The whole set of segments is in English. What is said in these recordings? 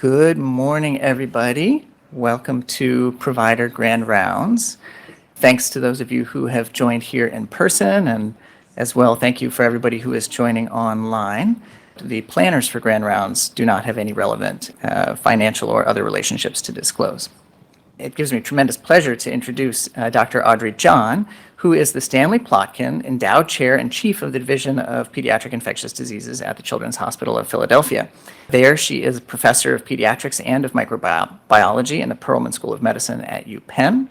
Good morning, everybody. Welcome to Provider Grand Rounds. Thanks to those of you who have joined here in person, and as well, thank you for everybody who is joining online. The planners for Grand Rounds do not have any relevant financial or other relationships to disclose. It gives me tremendous pleasure to introduce Dr. Audrey John, who is the Stanley Plotkin Endowed Chair and Chief of the Division of Pediatric Infectious Diseases at the Children's Hospital of Philadelphia. There, she is Professor of Pediatrics and of Microbiology in the Perelman School of Medicine at UPenn.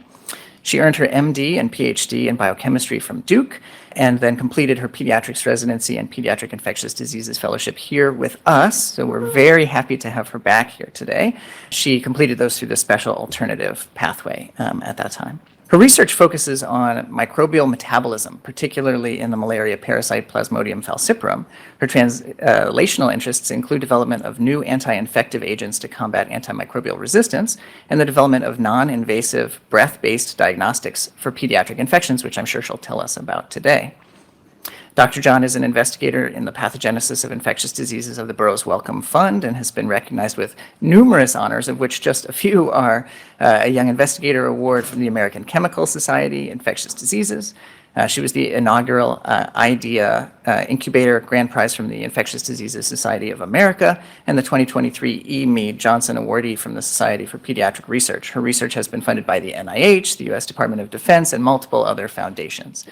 She earned her MD and PhD in biochemistry from Duke, and then completed her pediatrics residency and pediatric infectious diseases fellowship here with us. So we're very happy to have her back here today. She completed those through the special alternative pathway at that time. Her research focuses on microbial metabolism, particularly in the malaria parasite Plasmodium falciparum. Her translational interests include development of new anti-infective agents to combat antimicrobial resistance and the development of non-invasive breath-based diagnostics for pediatric infections, which I'm sure she'll tell us about today. Dr. John is an investigator in the pathogenesis of infectious diseases of the Burroughs Wellcome Fund and has been recognized with numerous honors, of which just a few are a Young Investigator Award from the American Chemical Society, Infectious Diseases. She was the inaugural IDEA Incubator Grand Prize from the Infectious Diseases Society of America and the 2023 E. Mead Johnson Awardee from the Society for Pediatric Research. Her research has been funded by the NIH, the U.S. Department of Defense, and multiple other foundations.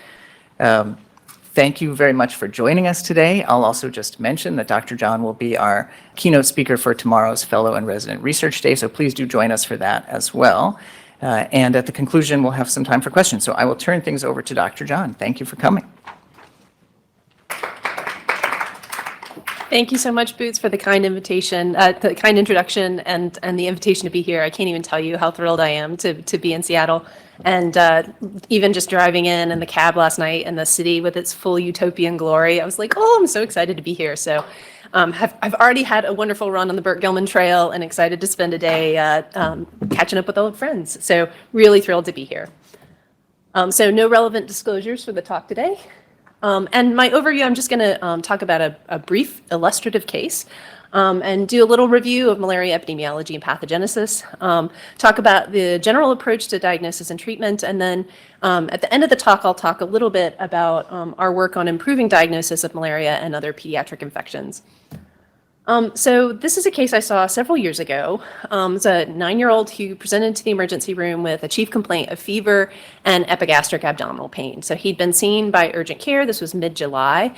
Thank you very much for joining us today. I'll also just mention that Dr. John will be our keynote speaker for tomorrow's Fellow and Resident Research Day, so please do join us for that as well. And at the conclusion, we'll have some time for questions. So I will turn things over to Dr. John. Thank you for coming. Thank you so much, Boots, for the kind invitation, the kind introduction, and the invitation to be here. I can't even tell you how thrilled I am to be in Seattle. And even just driving in the cab last night and the city with its full utopian glory, I was like, oh, I'm so excited to be here. So I've already had a wonderful run on the Burt-Gilman Trail and excited to spend a day catching up with old friends. So really thrilled to be here. So no relevant disclosures for the talk today. And my overview, I'm just going to talk about a brief illustrative case and do a little review of malaria epidemiology and pathogenesis, talk about the general approach to diagnosis and treatment, and then at the end of the talk, I'll talk a little bit about our work on improving diagnosis of malaria and other pediatric infections. So this is a case I saw several years ago. It's a 9-year-old who presented to the emergency room with a chief complaint of fever and epigastric abdominal pain. So he'd been seen by urgent care. This was mid-July,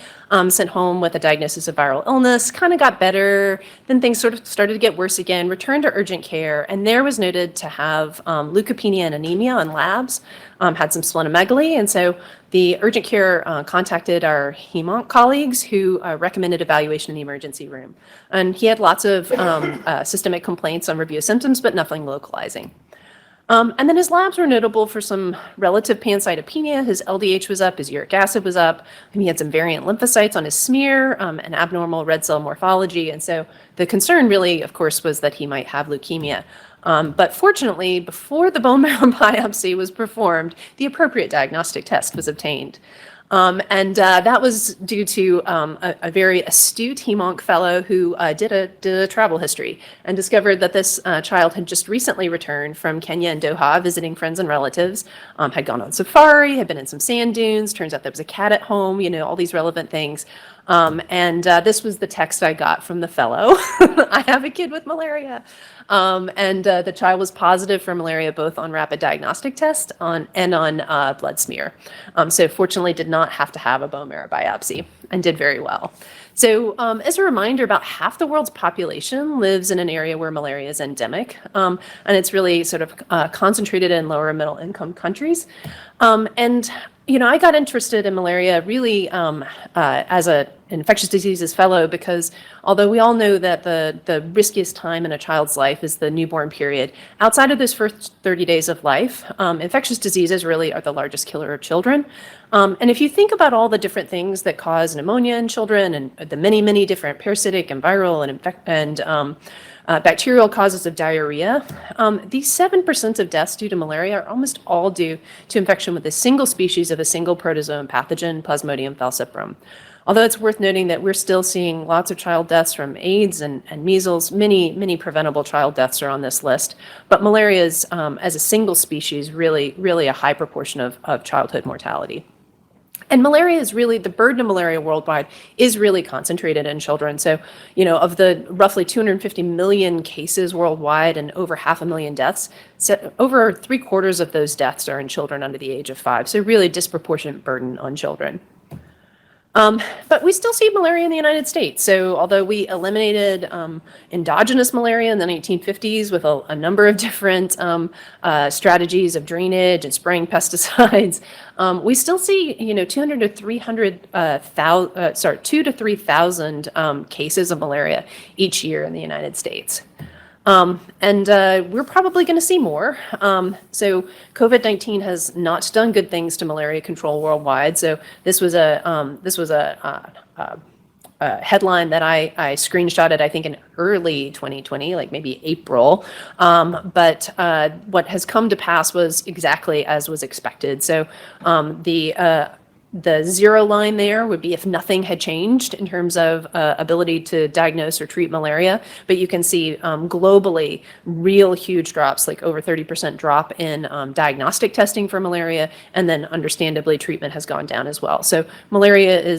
sent home with a diagnosis of viral illness, kind of got better, then things sort of started to get worse again, returned to urgent care, and there was noted to have leukopenia and anemia on labs, had some splenomegaly, and so the urgent care contacted our hem-onc colleagues who recommended evaluation in the emergency room. And he had lots of systemic complaints on review of symptoms, but nothing localizing. And then his labs were notable for some relative pancytopenia. His LDH was up, his uric acid was up, and he had some variant lymphocytes on his smear, an abnormal red cell morphology. And so the concern really, of course, was that he might have leukemia. But fortunately, before the bone marrow biopsy was performed, the appropriate diagnostic test was obtained. And that was due to a very astute hem-onc fellow who did a travel history and discovered that this child had just recently returned from Kenya and Doha visiting friends and relatives, had gone on safari, had been in some sand dunes, turns out there was a cat at home, you know, all these relevant things. And this was the text I got from the fellow. I have a kid with malaria. And the child was positive for malaria both on rapid diagnostic test and on blood smear. So fortunately did not have to have a bone marrow biopsy and did very well. So as a reminder, about half the world's population lives in an area where malaria is endemic. And it's really sort of concentrated in lower and middle income countries. And you know, I got interested in malaria really as an infectious diseases fellow because although we all know that the riskiest time in a child's life is the newborn period, outside of those first 30 days of life, infectious diseases really are the largest killer of children. And if you think about all the different things that cause pneumonia in children and the many, many different parasitic and viral and bacterial causes of diarrhea, these 7% of deaths due to malaria are almost all due to infection with a single species of a single protozoan pathogen, Plasmodium falciparum. Although it's worth noting that we're still seeing lots of child deaths from AIDS and measles. Many preventable child deaths are on this list. But malaria is, as a single species, really a high proportion of childhood mortality. And malaria is really, the burden of malaria worldwide is really concentrated in children. So, of the roughly 250 million cases worldwide and over 500,000 deaths, so over 3/4 of those deaths are in children under the age of 5. So really disproportionate burden on children. But we still see malaria in the United States. So although we eliminated endogenous malaria in the 1950s with a number of different strategies of drainage and spraying pesticides, we still see 200 to 3,000 cases of malaria each year in the United States. And we're probably going to see more. So COVID-19 has not done good things to malaria control worldwide. So this was a headline that I screenshotted, I think, in early 2020, like maybe April. But what has come to pass was exactly as was expected. So the zero line there would be if nothing had changed in terms of ability to diagnose or treat malaria. But you can see globally real huge drops, like over 30% drop in diagnostic testing for malaria. And then understandably, treatment has gone down as well. So malaria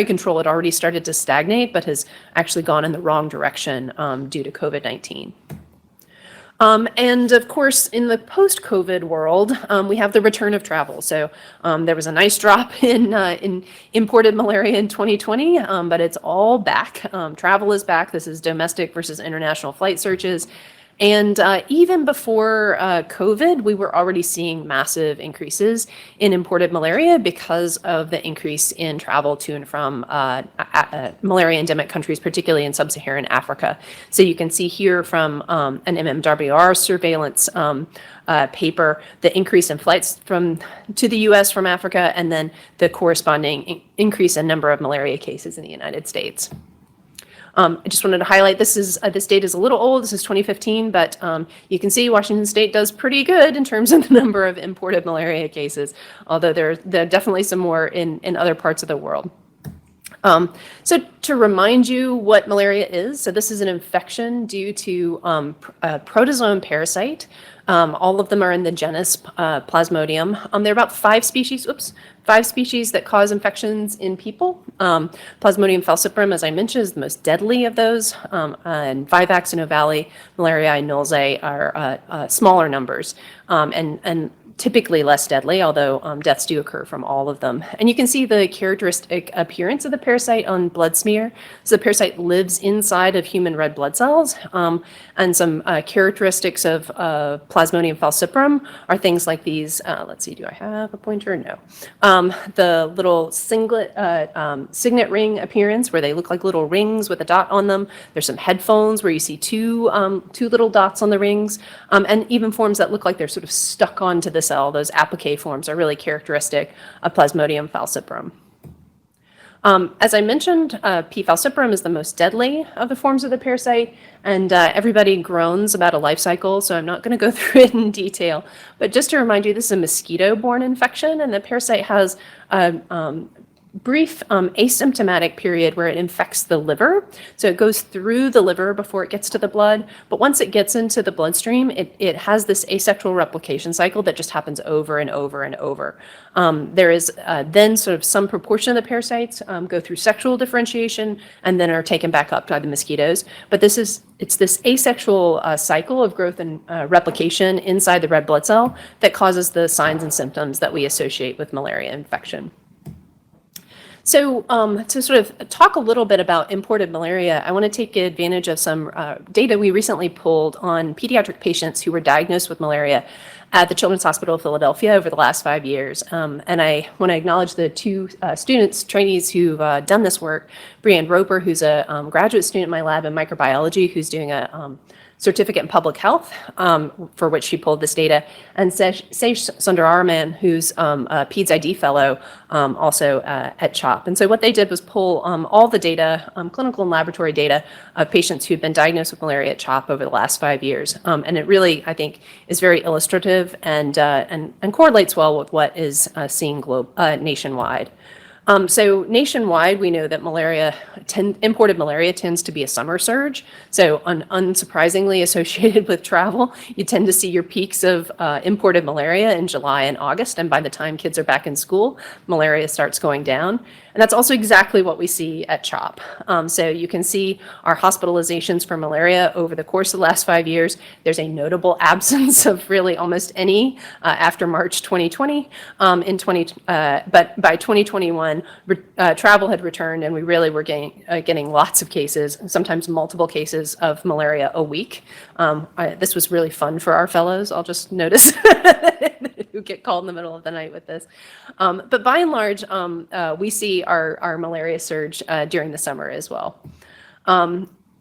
control had already started to stagnate, but has actually gone in the wrong direction due to COVID-19. And of course, in the post-COVID world, we have the return of travel. So there was a nice drop in imported malaria in 2020, but it's all back. Travel is back. This is domestic versus international flight searches. And even before COVID, we were already seeing massive increases in imported malaria because of the increase in travel to and from malaria endemic countries, particularly in sub-Saharan Africa. So you can see here from an MMWR surveillance paper, the increase in flights to the U.S. from Africa, and then the corresponding increase in number of malaria cases in the United States. I just wanted to highlight this data is a little old. This is 2015, but you can see Washington State does pretty good in terms of the number of imported malaria cases, although there are definitely some more in other parts of the world. So to remind you what malaria is, so this is an infection due to a protozoan parasite. All of them are in the genus Plasmodium. There are about five species that cause infections in people. Plasmodium falciparum, as I mentioned, is the most deadly of those. And Vivax and Ovale, Malariae and Nulzae are smaller numbers. And typically less deadly, although deaths do occur from all of them. And you can see the characteristic appearance of the parasite on blood smear. So the parasite lives inside of human red blood cells. And some characteristics of Plasmodium falciparum are things like these. Let's see, do I have a pointer? No. The little signet ring appearance where they look like little rings with a dot on them. There's some headphones where you see two little dots on the rings, and even forms that look like they're sort of stuck onto the cell. Those applique forms are really characteristic of Plasmodium falciparum. As I mentioned, P. falciparum is the most deadly of the forms of the parasite, and everybody groans about a life cycle, so I'm not going to go through it in detail. But just to remind you, this is a mosquito-borne infection, and the parasite has brief asymptomatic period where it infects the liver. So it goes through the liver before it gets to the blood. But once it gets into the bloodstream, it has this asexual replication cycle that just happens over and over and over. There is then sort of some proportion of the parasites go through sexual differentiation and then are taken back up by the mosquitoes. But it's this asexual cycle of growth and replication inside the red blood cell that causes the signs and symptoms that we associate with malaria infection. So to sort of talk a little bit about imported malaria, I want to take advantage of some data we recently pulled on pediatric patients who were diagnosed with malaria at the Children's Hospital of Philadelphia over the last 5 years. And I want to acknowledge the two trainees who've done this work, Brianne Roper, who's a graduate student in my lab in microbiology, who's doing a certificate in public health, for which she pulled this data, and Sej Sundararaman, who's a PEDS ID fellow, also at CHOP. And so what they did was pull all the data, clinical and laboratory data of patients who've been diagnosed with malaria at CHOP over the last 5 years. And it really, I think, is very illustrative and correlates well with what is seen nationwide. So nationwide, we know that imported malaria tends to be a summer surge. So unsurprisingly associated with travel, you tend to see your peaks of imported malaria in July and August. And by the time kids are back in school, malaria starts going down. And that's also exactly what we see at CHOP. So you can see our hospitalizations for malaria over the course of the last 5 years. There's a notable absence of really almost any after March 2020. But by 2021, travel had returned, and we really were getting lots of cases, sometimes multiple cases of malaria a week. This was really fun for our fellows, I'll just notice, who get called in the middle of the night with this. But by and large, we see our malaria surge during the summer as well.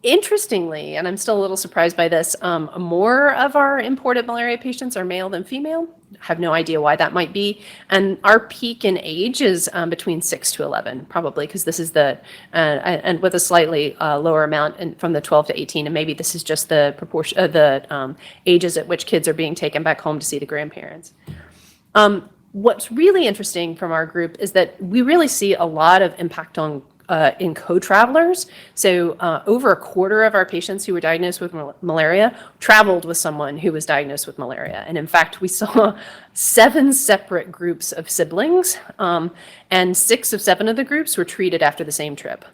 Interestingly, and I'm still a little surprised by this, more of our imported malaria patients are male than female. I have no idea why that might be. And our peak in age is between 6 to 11, probably, because this is and with a slightly lower amount from the 12 to 18. And maybe this is just the proportion of the ages at which kids are being taken back home to see the grandparents. What's really interesting from our group is that we really see a lot of impact in co-travelers. So over a quarter of our patients who were diagnosed with malaria traveled with someone who was diagnosed with malaria. And in fact, we saw 7 separate groups of siblings, and 6 of 7 of the groups were treated after the same trip.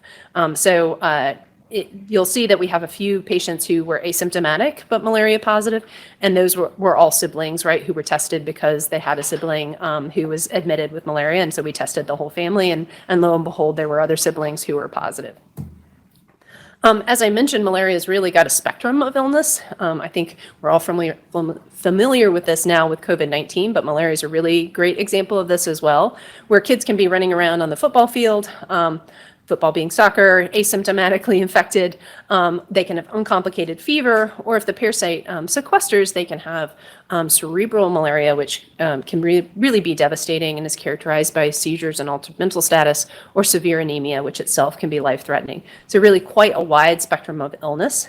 You'll see that we have a few patients who were asymptomatic but malaria positive, and those were all siblings, right, who were tested because they had a sibling who was admitted with malaria, and so we tested the whole family, and lo and behold, there were other siblings who were positive. As I mentioned, malaria has really got a spectrum of illness. I think we're all familiar with this now with COVID-19, but malaria is a really great example of this as well, where kids can be running around on the football field, football being soccer, asymptomatically infected. They can have uncomplicated fever, or if the parasite sequesters, they can have cerebral malaria, which can really be devastating and is characterized by seizures and altered mental status, or severe anemia, which itself can be life-threatening. So really quite a wide spectrum of illness.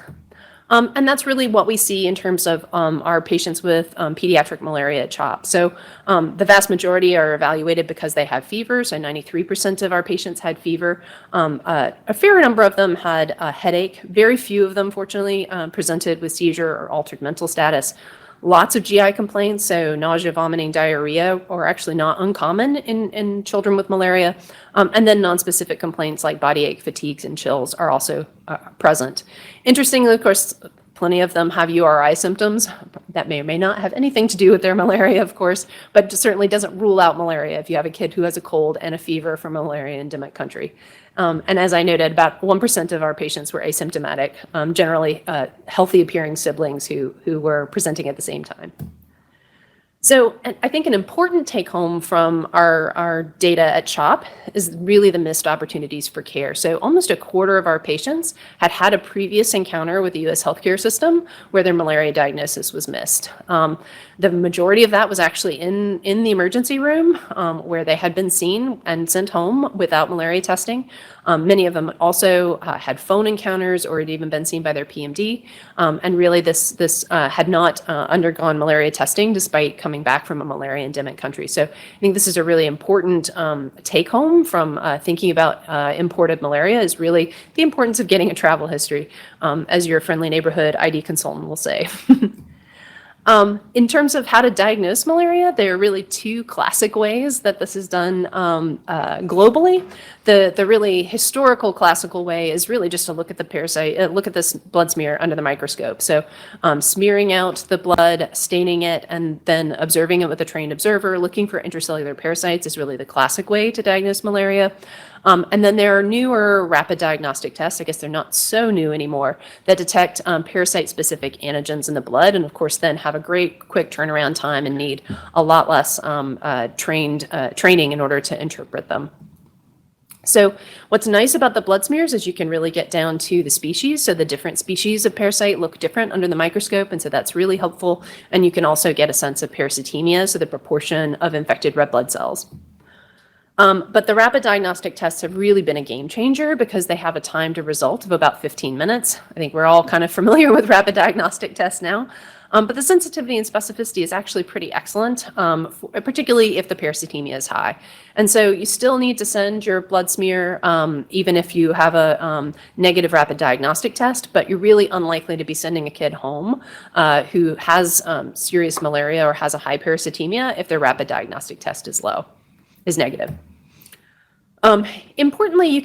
And that's really what we see in terms of our patients with pediatric malaria at CHOP. So the vast majority are evaluated because they have fever. So 93% of our patients had fever. A fair number of them had a headache. Very few of them, fortunately, presented with seizure or altered mental status. Lots of GI complaints, so nausea, vomiting, diarrhea, are actually not uncommon in children with malaria. And then nonspecific complaints like body ache, fatigues, and chills are also present. Interestingly, of course, plenty of them have URI symptoms. That may or may not have anything to do with their malaria, of course, but certainly doesn't rule out malaria if you have a kid who has a cold and a fever from a malaria endemic country. And as I noted, about 1% of our patients were asymptomatic, generally healthy appearing siblings who were presenting at the same time. So I think an important take home from our data at CHOP is really the missed opportunities for care. So almost a quarter of our patients had a previous encounter with the U.S. healthcare system where their malaria diagnosis was missed. The majority of that was actually in the emergency room where they had been seen and sent home without malaria testing. Many of them also had phone encounters or had even been seen by their PMD. And really this had not undergone malaria testing despite coming back from a malaria endemic country. So I think this is a really important take home from thinking about imported malaria, is really the importance of getting a travel history, as your friendly neighborhood ID consultant will say. In terms of how to diagnose malaria, there are really 2 classic ways that this is done globally. The really historical classical way is really just to look at the parasite, look at this blood smear under the microscope. So smearing out the blood, staining it, and then observing it with a trained observer, looking for intracellular parasites is really the classic way to diagnose malaria. And then there are newer rapid diagnostic tests, I guess they're not so new anymore, that detect parasite-specific antigens in the blood, and of course then have a great quick turnaround time and need a lot less training in order to interpret them. So what's nice about the blood smears is you can really get down to the species. So the different species of parasite look different under the microscope, and so that's really helpful. And you can also get a sense of parasitemia, so the proportion of infected red blood cells. But the rapid diagnostic tests have really been a game changer because they have a time to result of about 15 minutes. I think we're all kind of familiar with rapid diagnostic tests now. But the sensitivity and specificity is actually pretty excellent, particularly if the parasitemia is high. And so you still need to send your blood smear, even if you have a negative rapid diagnostic test, but you're really unlikely to be sending a kid home who has serious malaria or has a high parasitemia if their rapid diagnostic test is negative. Importantly, you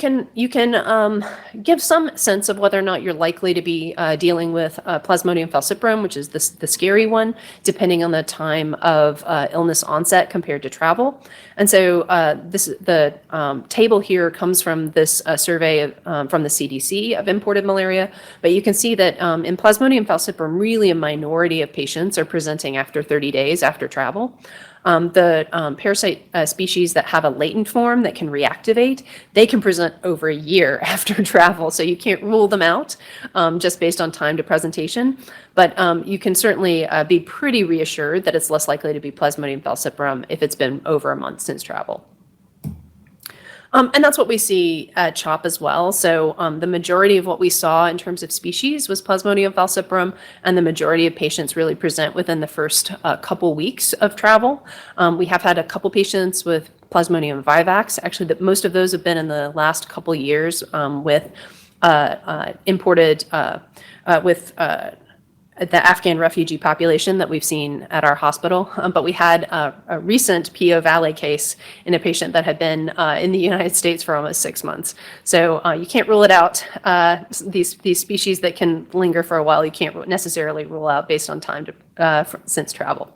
can give some sense of whether or not you're likely to be dealing with Plasmodium falciparum, which is the scary one, depending on the time of illness onset compared to travel. And so the table here comes from this survey from the CDC of imported malaria, but you can see that in Plasmodium falciparum, really a minority of patients are presenting after 30 days after travel. The parasite species that have a latent form that can reactivate, they can present over a year after travel. So you can't rule them out just based on time to presentation. But you can certainly be pretty reassured that it's less likely to be Plasmodium falciparum if it's been over a month since travel. And that's what we see at CHOP as well. So the majority of what we saw in terms of species was Plasmodium falciparum, and the majority of patients really present within the first couple weeks of travel. We have had a couple patients with Plasmodium vivax. Actually, most of those have been in the last couple years with imported with the Afghan refugee population that we've seen at our hospital. But we had a recent PO Valley case in a patient that had been in the United States for almost 6 months. So you can't rule it out. These species that can linger for a while, you can't necessarily rule out based on time since travel.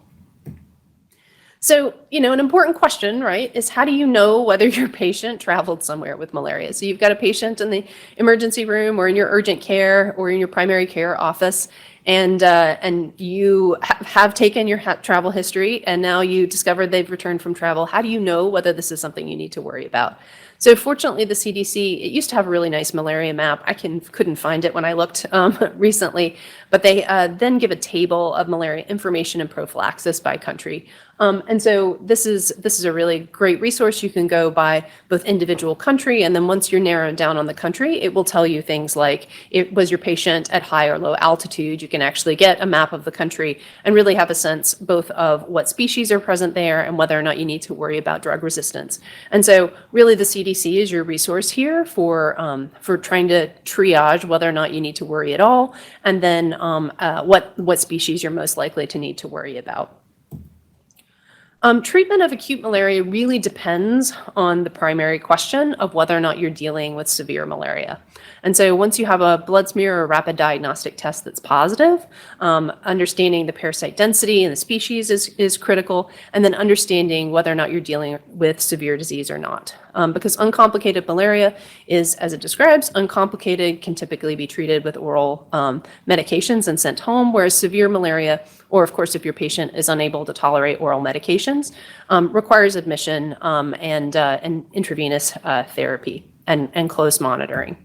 So, an important question, right, is how do you know whether your patient traveled somewhere with malaria? So you've got a patient in the emergency room or in your urgent care or in your primary care office, and you have taken your travel history, and now you discovered they've returned from travel. How do you know whether this is something you need to worry about? So fortunately, the CDC, it used to have a really nice malaria map. I couldn't find it when I looked recently, but they then give a table of malaria information and prophylaxis by country. And so this is a really great resource. You can go by both individual country, and then once you're narrowed down on the country, it will tell you things like, was your patient at high or low altitude? You can actually get a map of the country and really have a sense both of what species are present there and whether or not you need to worry about drug resistance. And so really the CDC is your resource here for trying to triage whether or not you need to worry at all, and then what species you're most likely to need to worry about. Treatment of acute malaria really depends on the primary question of whether or not you're dealing with severe malaria. And so once you have a blood smear or rapid diagnostic test that's positive, understanding the parasite density and the species is critical, and then understanding whether or not you're dealing with severe disease or not. Because uncomplicated malaria is, as it describes, uncomplicated, can typically be treated with oral medications and sent home, whereas severe malaria, or of course if your patient is unable to tolerate oral medications, requires admission and intravenous therapy and close monitoring.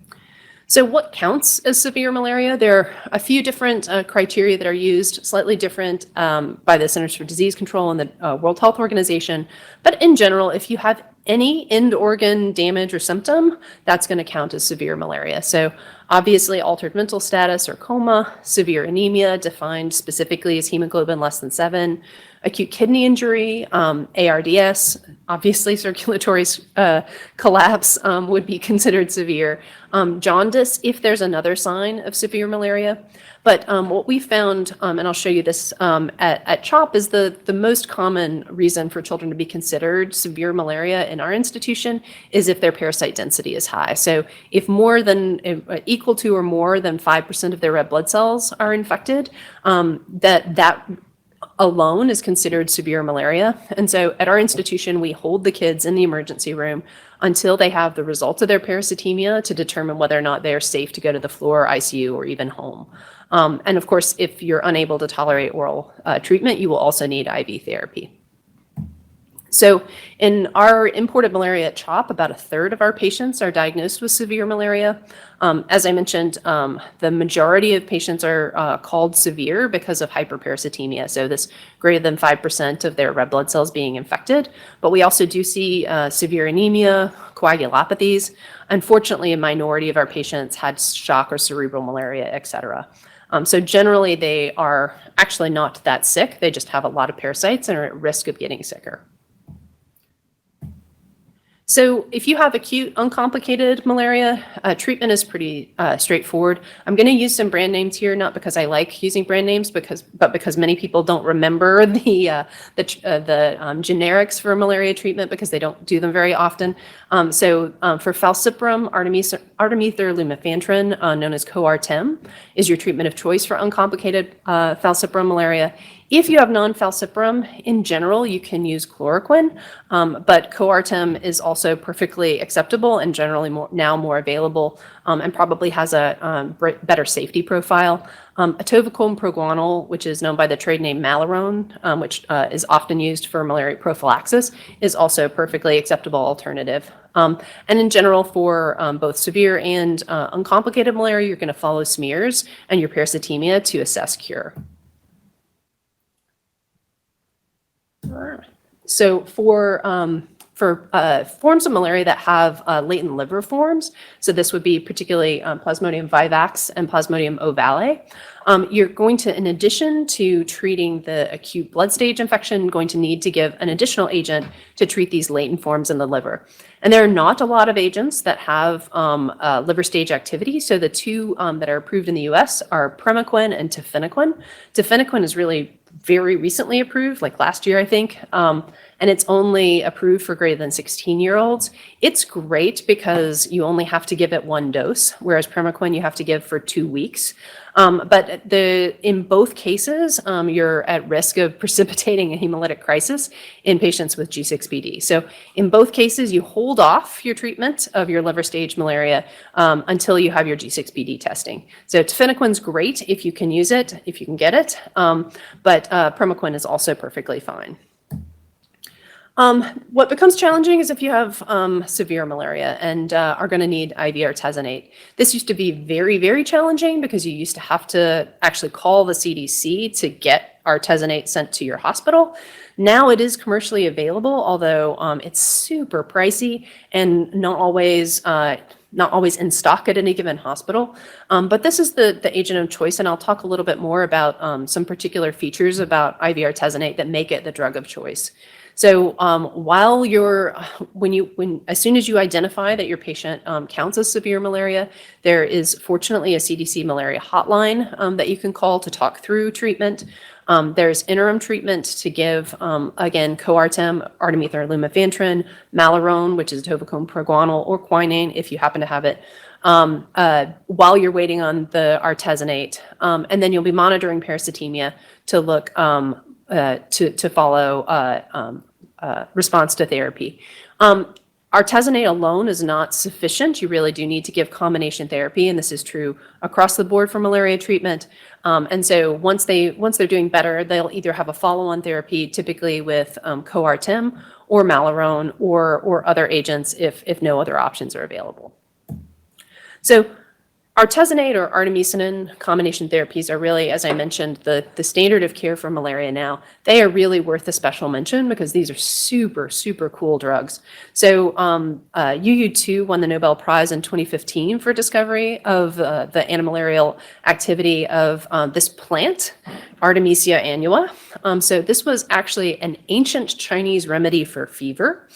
So what counts as severe malaria? There are a few different criteria that are used, slightly different by the Centers for Disease Control and the World Health Organization. But in general, if you have any end organ damage or symptom, that's going to count as severe malaria. So obviously altered mental status or coma, severe anemia defined specifically as hemoglobin less than 7, acute kidney injury, ARDS, obviously circulatory collapse would be considered severe, jaundice if there's another sign of severe malaria. But what we found, and I'll show you this at CHOP, is the most common reason for children to be considered severe malaria in our institution is if their parasite density is high. So if more than equal to or more than 5% of their red blood cells are infected, that alone is considered severe malaria. And so at our institution, we hold the kids in the emergency room until they have the results of their parasitemia to determine whether or not they are safe to go to the floor, ICU, or even home. And of course, if you're unable to tolerate oral treatment, you will also need IV therapy. So in our imported malaria at CHOP, about a third of our patients are diagnosed with severe malaria. As I mentioned, the majority of patients are called severe because of hyperparasitemia, so this greater than 5% of their red blood cells being infected. But we also do see severe anemia, coagulopathies. Unfortunately, a minority of our patients had shock or cerebral malaria, et cetera. So generally, they are actually not that sick. They just have a lot of parasites and are at risk of getting sicker. So if you have acute uncomplicated malaria, treatment is pretty straightforward. I'm going to use some brand names here, not because I like using brand names, but because many people don't remember the generics for malaria treatment because they don't do them very often. For falciparum, artemether lumefantrine, known as Coartem, is your treatment of choice for uncomplicated falciparum malaria. If you have non-falciparum, in general, you can use chloroquine, but Coartem is also perfectly acceptable and generally more available, and probably has a better safety profile. Atovaquone proguanil, which is known by the trade name Malarone, which is often used for malaria prophylaxis, is also a perfectly acceptable alternative. And in general, for both severe and uncomplicated malaria, you're going to follow smears and your parasitemia to assess cure. So for forms of malaria that have latent liver forms, so this would be particularly Plasmodium vivax and Plasmodium ovale, you're going to, in addition to treating the acute blood stage infection, going to need to give an additional agent to treat these latent forms in the liver. And there are not a lot of agents that have liver stage activity. So the two that are approved in the US are Primaquine and Tafenoquine. Tafenoquine is really very recently approved, like last year, I think. And it's only approved for greater than 16-year-olds. It's great because you only have to give it one dose, whereas Primaquine you have to give for 2 weeks. But in both cases, you're at risk of precipitating a hemolytic crisis in patients with G6PD. So in both cases, you hold off your treatment of your liver stage malaria until you have your G6PD testing. So Tafenoquine's great if you can use it, if you can get it, but Primaquine is also perfectly fine. What becomes challenging is if you have severe malaria and are going to need IV artesunate. This used to be very, very challenging because you used to have to actually call the CDC to get artesunate sent to your hospital. Now it is commercially available, although it's super pricey and not always in stock at any given hospital. But this is the agent of choice, and I'll talk a little bit more about some particular features about IV artesunate that make it the drug of choice. So as soon as you identify that your patient counts as severe malaria, there is fortunately a CDC malaria hotline that you can call to talk through treatment. There's interim treatment to give, again, Coartem, artemether lumefantrine, Malarone, which is atovaquone proguanil, or quinine if you happen to have it, while you're waiting on the artesunate. And then you'll be monitoring parasitemia to look to follow response to therapy. Artesunate alone is not sufficient. You really do need to give combination therapy, and this is true across the board for malaria treatment. And so once they're doing better, they'll either have a follow-on therapy, typically with Coartem or Malarone or other agents if no other options are available. So artesunate or artemisinin combination therapies are really, as I mentioned, the standard of care for malaria now. They are really worth a special mention because these are super, super cool drugs. So UU2 won the Nobel Prize in 2015 for discovery of the antimalarial activity of this plant, Artemisia annua. So this was actually an ancient Chinese remedy for fever.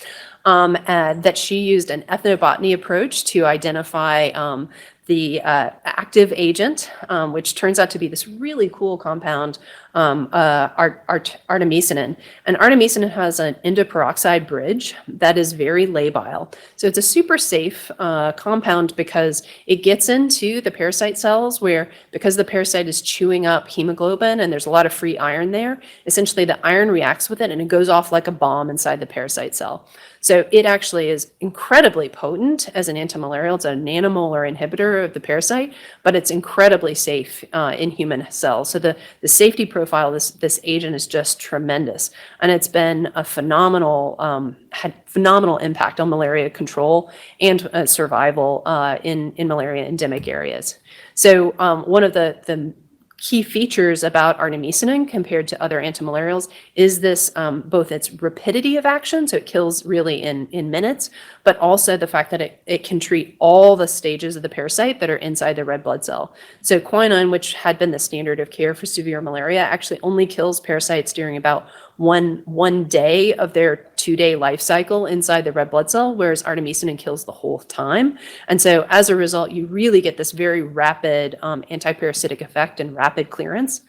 That she used an ethnobotany approach to identify the active agent, which turns out to be this really cool compound, artemisinin. And artemisinin has an endoperoxide bridge that is very labile. So it's a super safe compound because it gets into the parasite cells where, because the parasite is chewing up hemoglobin and there's a lot of free iron there, essentially the iron reacts with it and it goes off like a bomb inside the parasite cell. So it actually is incredibly potent as an antimalarial. It's a nanomolar inhibitor vector of the parasite, but it's incredibly safe in human cells. So the safety profile of this agent is just tremendous. And it's been a had phenomenal impact on malaria control and survival in malaria endemic areas. So one of the key features about artemisinin compared to other antimalarials is this both its rapidity of action, so it kills really in minutes, but also the fact that it can treat all the stages of the parasite that are inside the red blood cell. So quinine, which had been the standard of care for severe malaria, actually only kills parasites during about one day of their 2-day life cycle inside the red blood cell, whereas artemisinin kills the whole time. And so as a result, you really get this very rapid antiparasitic effect and rapid clearance.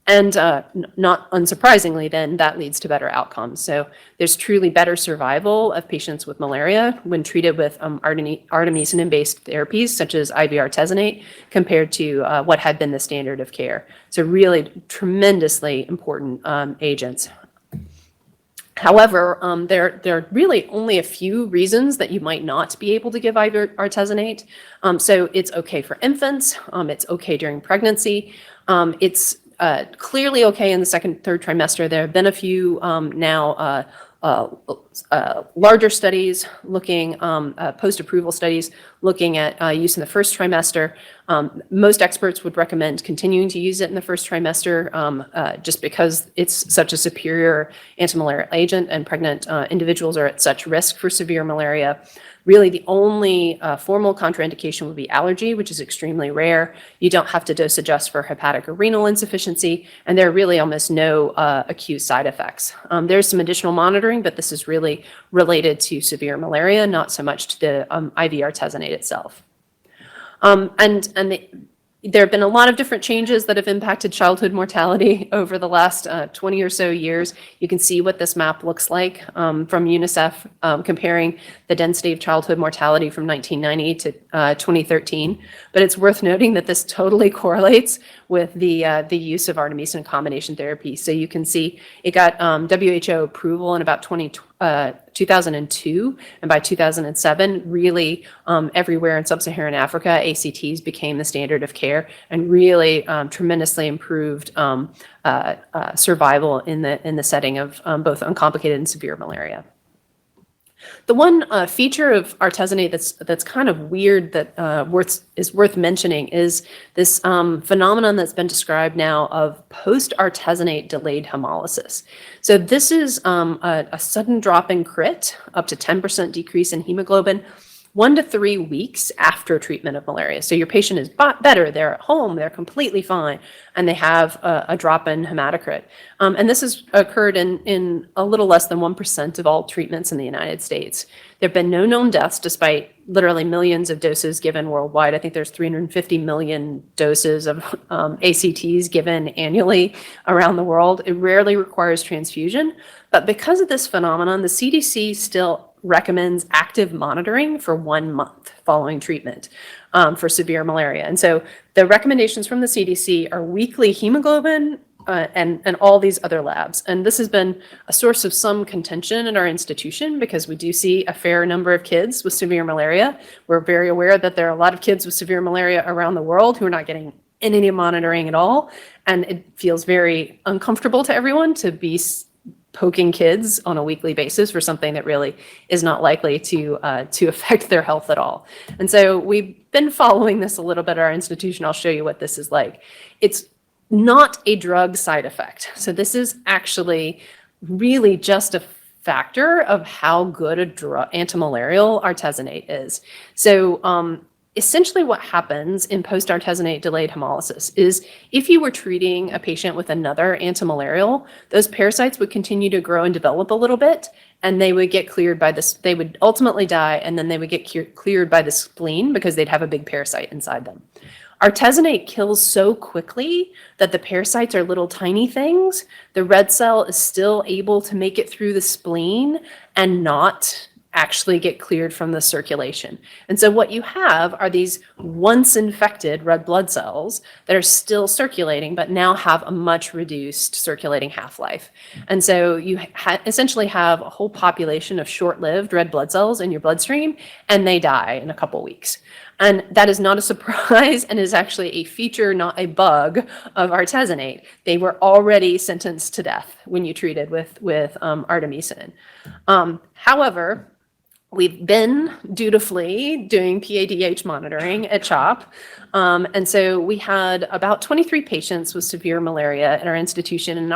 And not unsurprisingly, then that leads to better outcomes. So there's truly better survival of patients with malaria when treated with artemisinin-based therapies such as IV artesunate compared to what had been the standard of care. So really tremendously important agents. However, there are really only a few reasons that you might not be able to give IV artesunate. So it's okay for infants. It's okay during pregnancy. It's clearly okay in the second, third trimester. There have been a few larger studies looking, post-approval studies looking at use in the first trimester. Most experts would recommend continuing to use it in the first trimester just because it's such a superior antimalarial agent and pregnant individuals are at such risk for severe malaria. Really, the only formal contraindication would be allergy, which is extremely rare. You don't have to dose adjust for hepatic or renal insufficiency, and there are really almost no acute side effects. There's some additional monitoring, but this is really related to severe malaria, not so much to the IV artesunate itself. There have been a lot of different changes that have impacted childhood mortality over the last 20 or so years. You can see what this map looks like from UNICEF comparing the density of childhood mortality from 1990 to 2013. But it's worth noting that this totally correlates with the use of artemisinin combination therapy. So you can see it got WHO approval in about 2002, and by 2007, really everywhere in sub-Saharan Africa, ACTs became the standard of care and really tremendously improved survival in the setting of both uncomplicated and severe malaria. The one feature of artesunate that's kind of weird that is worth mentioning is this phenomenon that's been described now of post-artesunate delayed hemolysis. So this is a sudden drop in crit, up to 10% decrease in hemoglobin, 1 to 3 weeks after treatment of malaria. So your patient is better, they're at home, they're completely fine, and they have a drop in hematocrit. And this has occurred in a little less than 1% of all treatments in the United States. There have been no known deaths despite literally millions of doses given worldwide. I think there's 350 million doses of ACTs given annually around the world. It rarely requires transfusion, but because of this phenomenon, the CDC still recommends active monitoring for 1 month following treatment for severe malaria. And so the recommendations from the CDC are weekly hemoglobin and all these other labs. And this has been a source of some contention in our institution because we do see a fair number of kids with severe malaria. We're very aware that there are a lot of kids with severe malaria around the world who are not getting any monitoring at all. And it feels very uncomfortable to everyone to be poking kids on a weekly basis for something that really is not likely to affect their health at all. And so we've been following this a little bit at our institution. I'll show you what this is like. It's not a drug side effect. So this is actually really just a factor of how good a antimalarial artesunate is. So essentially what happens in post-artesunate delayed hemolysis is if you were treating a patient with another antimalarial, those parasites would continue to grow and develop a little bit, and they would get cleared by this. They would ultimately die, and then they would get cleared by the spleen because they'd have a big parasite inside them. Artesunate kills so quickly that the parasites are little tiny things. The red cell is still able to make it through the spleen and not actually get cleared from the circulation. And so what you have are these once infected red blood cells that are still circulating, but now have a much reduced circulating half-life. And so you essentially have a whole population of short-lived red blood cells in your bloodstream, and they die in a couple weeks. And that is not a surprise and is actually a feature, not a bug, of artesunate. They were already sentenced to death when you treated with artemisinin. However, we've been dutifully doing PADH monitoring at CHOP. And so we had about 23 patients with severe malaria at our institution. And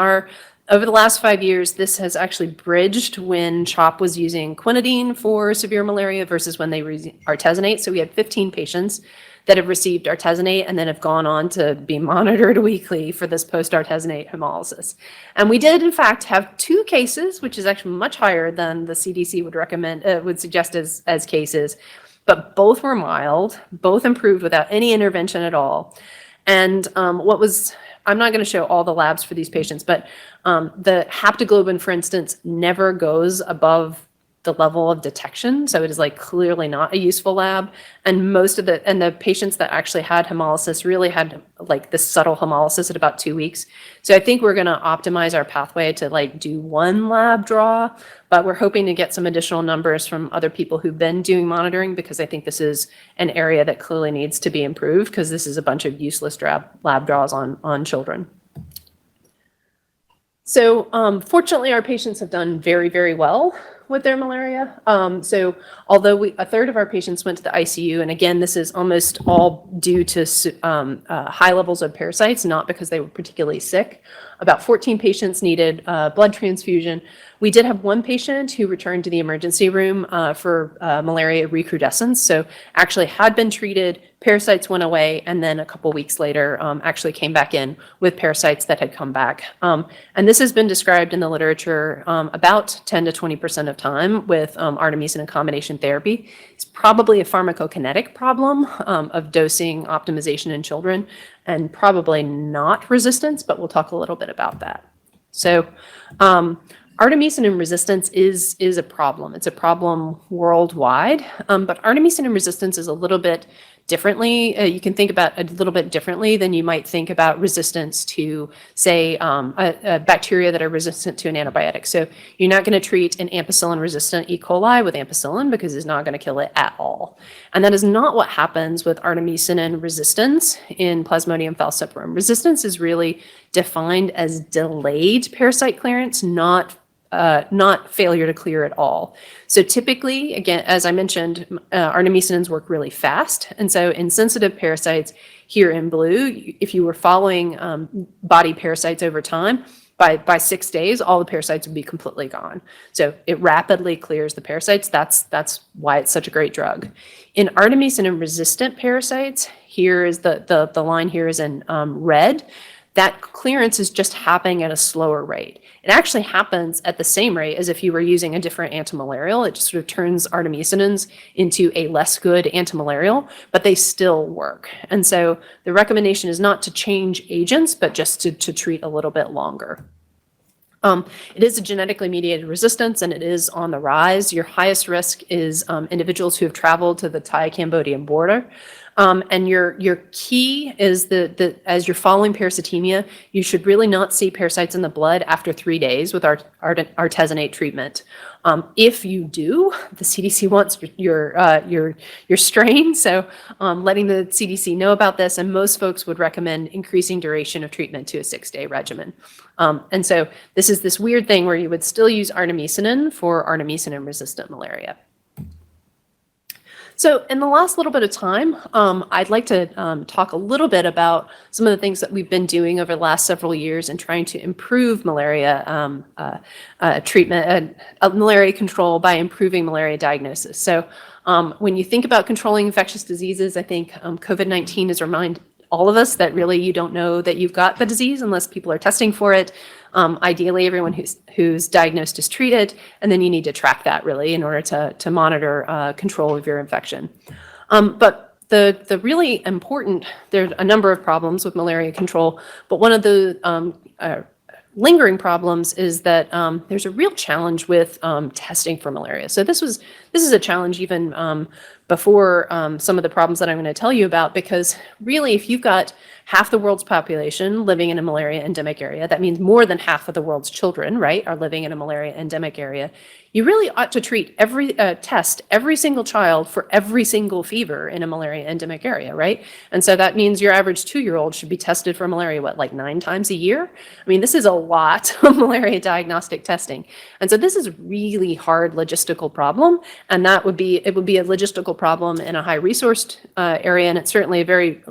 over the last 5 years, this has actually bridged when CHOP was using quinidine for severe malaria versus when they artesunate. So we had 15 patients that have received artesunate and then have gone on to be monitored weekly for this post-artesunate hemolysis. And we did, in fact, have 2 cases, which is actually much higher than the CDC would recommend, would suggest as cases, but both were mild, both improved without any intervention at all. And I'm not going to show all the labs for these patients, but the haptoglobin, for instance, never goes above the level of detection. So it is like clearly not a useful lab. And the patients that actually had hemolysis really had like this subtle hemolysis at about 2 weeks. So I think we're going to optimize our pathway to like do 1 lab draw, but we're hoping to get some additional numbers from other people who've been doing monitoring, because I think this is an area that clearly needs to be improved, because this is a bunch of useless lab draws on children. So fortunately, our patients have done very, very well with their malaria. So although a third of our patients went to the ICU, and again, this is almost all due to high levels of parasites, not because they were particularly sick. About 14 patients needed blood transfusion. We did have 1 patient who returned to the emergency room for malaria recrudescence. So actually had been treated, parasites went away, and then a couple weeks later actually came back in with parasites that had come back. And this has been described in the literature about 10 to 20% of time with artemisinin combination therapy. It's probably a pharmacokinetic problem of dosing optimization in children, and probably not resistance, but we'll talk a little bit about that. So artemisinin resistance is a problem. It's a problem worldwide, but artemisinin resistance is a little bit differently. You can think about it a little bit differently than you might think about resistance to, say, a bacteria that are resistant to an antibiotic. So you're not going to treat an ampicillin-resistant E. coli with ampicillin because it's not going to kill it at all. And that is not what happens with artemisinin resistance in Plasmodium falciparum. Resistance is really defined as delayed parasite clearance, not failure to clear at all. So typically, again, as I mentioned, artemisinins work really fast. And so in sensitive parasites here in blue, if you were following body parasites over time, by 6 days, all the parasites would be completely gone. So it rapidly clears the parasites. That's why it's such a great drug. In artemisinin-resistant parasites, here is the line here is in red. That clearance is just happening at a slower rate. It actually happens at the same rate as if you were using a different antimalarial. It just sort of turns artemisinins into a less good antimalarial, but they still work. And so the recommendation is not to change agents, but just to treat a little bit longer. It is a genetically mediated resistance, and it is on the rise. Your highest risk is individuals who have traveled to the Thai-Cambodian border. And your key is as you're following parasitemia, you should really not see parasites in the blood after 3 days with artesunate treatment. If you do, the CDC wants your strain, so letting the CDC know about this, and most folks would recommend increasing duration of treatment to a 6-day regimen. And so this is this weird thing where you would still use artemisinin for artemisinin-resistant malaria. So in the last little bit of time, I'd like to talk a little bit about some of the things that we've been doing over the last several years in trying to improve malaria treatment, malaria control by improving malaria diagnosis. So when you think about controlling infectious diseases, I think COVID-19 has reminded all of us that really you don't know that you've got the disease unless people are testing for it. Ideally, everyone who's diagnosed is treated, and then you need to track that really in order to monitor control of your infection. But the really important, there's a number of problems with malaria control, but one of the lingering problems is that there's a real challenge with testing for malaria. So this is a challenge even before some of the problems that I'm going to tell you about, because really, if you've got half the world's population living in a malaria endemic area, that means more than half of the world's children, right, are living in a malaria endemic area. You really ought to treat test every single child for every single fever in a malaria endemic area, right? And so that means your average 2-year-old should be tested for malaria, like 9 times a year? I mean, this is a lot of malaria diagnostic testing. And so this is a really hard logistical problem, and it would be a logistical problem in a high-resourced area, and it's certainly a very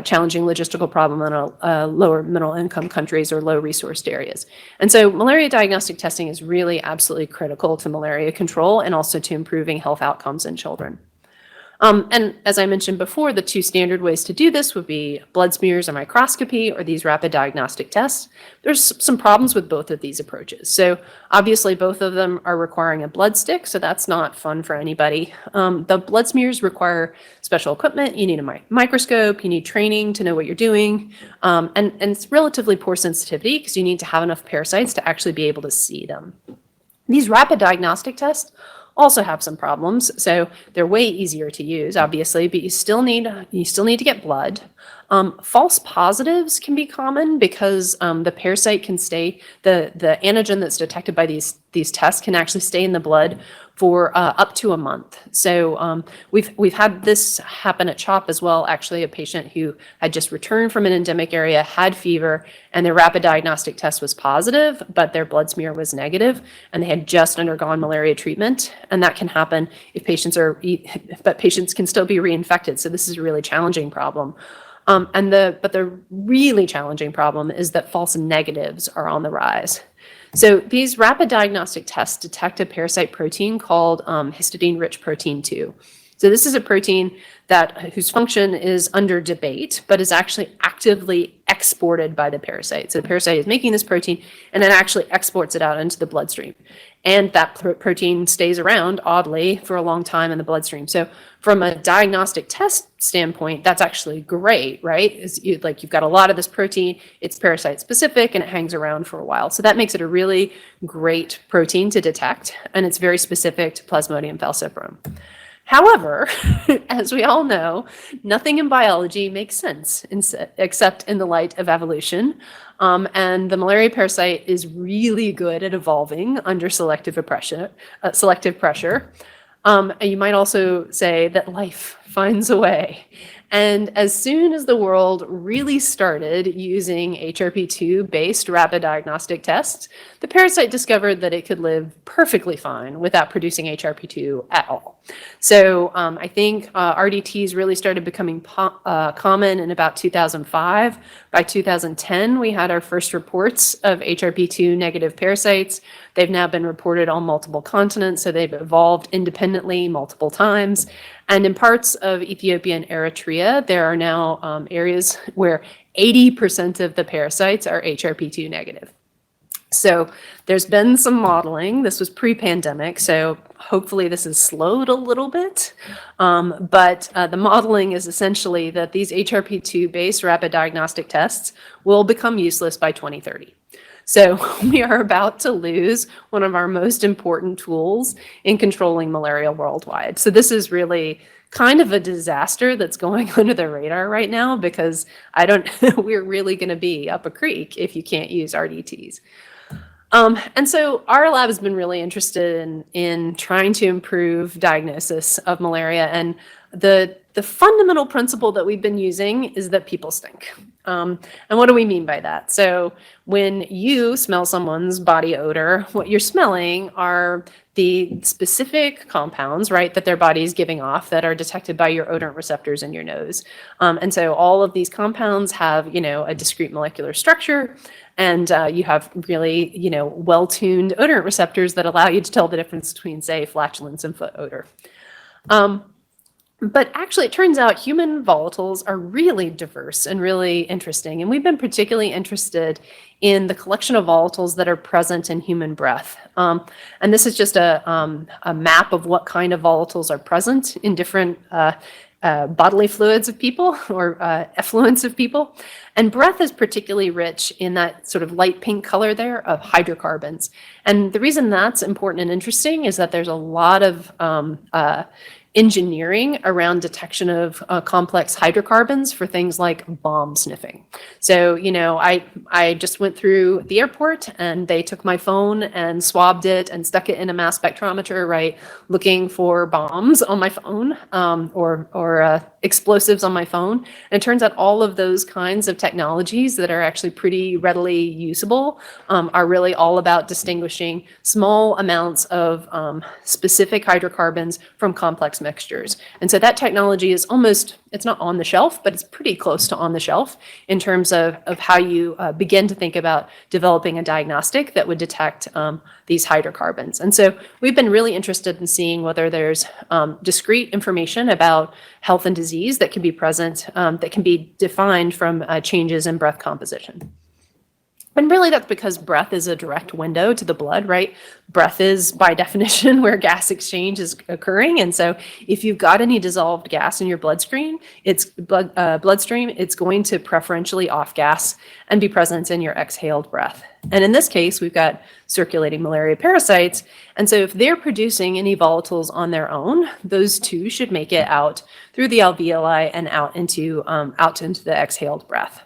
challenging logistical problem in lower middle-income countries or low-resourced areas. And so malaria diagnostic testing is really absolutely critical to malaria control and also to improving health outcomes in children. And as I mentioned before, the 2 standard ways to do this would be blood smears or microscopy or these rapid diagnostic tests. There's some problems with both of these approaches. So obviously both of them are requiring a blood stick, so that's not fun for anybody. The blood smears require special equipment. You need a microscope, you need training to know what you're doing, and it's relatively poor sensitivity because you need to have enough parasites to actually be able to see them. These rapid diagnostic tests also have some problems. So they're way easier to use, obviously, but you still need to get blood. False positives can be common because the parasite can stay, the antigen that's detected by these tests can actually stay in the blood for up to a month. So we've had this happen at CHOP as well. Actually, a patient who had just returned from an endemic area, had fever, and their rapid diagnostic test was positive, but their blood smear was negative, and they had just undergone malaria treatment. And that can happen if but patients can still be reinfected. So this is a really challenging problem. But the really challenging problem is that false negatives are on the rise. So these rapid diagnostic tests detect a parasite protein called histidine-rich protein 2. So this is a protein whose function is under debate, but is actually actively exported by the parasite. So the parasite is making this protein and then actually exports it out into the bloodstream. And that protein stays around, oddly, for a long time in the bloodstream. So from a diagnostic test standpoint, that's actually great, right? You've got a lot of this protein, it's parasite specific, and it hangs around for a while. So that makes it a really great protein to detect, and it's very specific to Plasmodium falciparum. However, as we all know, nothing in biology makes sense except in the light of evolution. And the malaria parasite is really good at evolving under selective pressure. And you might also say that life finds a way. And as soon as the world really started using HRP2-based rapid diagnostic tests, the parasite discovered that it could live perfectly fine without producing HRP2 at all. So I think RDTs really started becoming common in about 2005. By 2010, we had our first reports of HRP2 negative parasites. They've now been reported on multiple continents, so they've evolved independently multiple times. And in parts of Ethiopia and Eritrea, there are now areas where 80% of the parasites are HRP2 negative. So there's been some modeling. This was pre-pandemic, so hopefully this has slowed a little bit. But the modeling is essentially that these HRP2-based rapid diagnostic tests will become useless by 2030. So we are about to lose one of our most important tools in controlling malaria worldwide. So this is really kind of a disaster that's going under the radar right now, because we're really going to be up a creek if you can't use RDTs. And so our lab has been really interested in trying to improve diagnosis of malaria. And the fundamental principle that we've been using is that people stink. And what do we mean by that? So when you smell someone's body odor, what you're smelling are the specific compounds, right, that their body is giving off that are detected by your odorant receptors in your nose. And so all of these compounds have, a discrete molecular structure, and you have really, well-tuned odorant receptors that allow you to tell the difference between, say, flatulence and foot odor. But actually, it turns out human volatiles are really diverse and really interesting. And we've been particularly interested in the collection of volatiles that are present in human breath. And this is just a map of what kind of volatiles are present in different bodily fluids of people, or effluents of people. And breath is particularly rich in that sort of light pink color there of hydrocarbons. And the reason that's important and interesting is that there's a lot of engineering around detection of complex hydrocarbons for things like bomb sniffing. So, I just went through the airport and they took my phone and swabbed it and stuck it in a mass spectrometer, right, looking for bombs on my phone, or explosives on my phone. And it turns out all of those kinds of technologies that are actually pretty readily usable are really all about distinguishing small amounts of specific hydrocarbons from complex mixtures. And so that technology is it's not on the shelf, but it's pretty close to on the shelf in terms of how you begin to think about developing a diagnostic that would detect these hydrocarbons. And so we've been really interested in seeing whether there's discrete information about health and disease that can be present, that can be defined from changes in breath composition. And really that's because breath is a direct window to the blood, right? Breath is by definition where gas exchange is occurring. And so if you've got any dissolved gas in your bloodstream, it's going to preferentially off gas and be present in your exhaled breath. And in this case, we've got circulating malaria parasites. And so if they're producing any volatiles on their own, those too should make it out through the alveoli and out into the exhaled breath.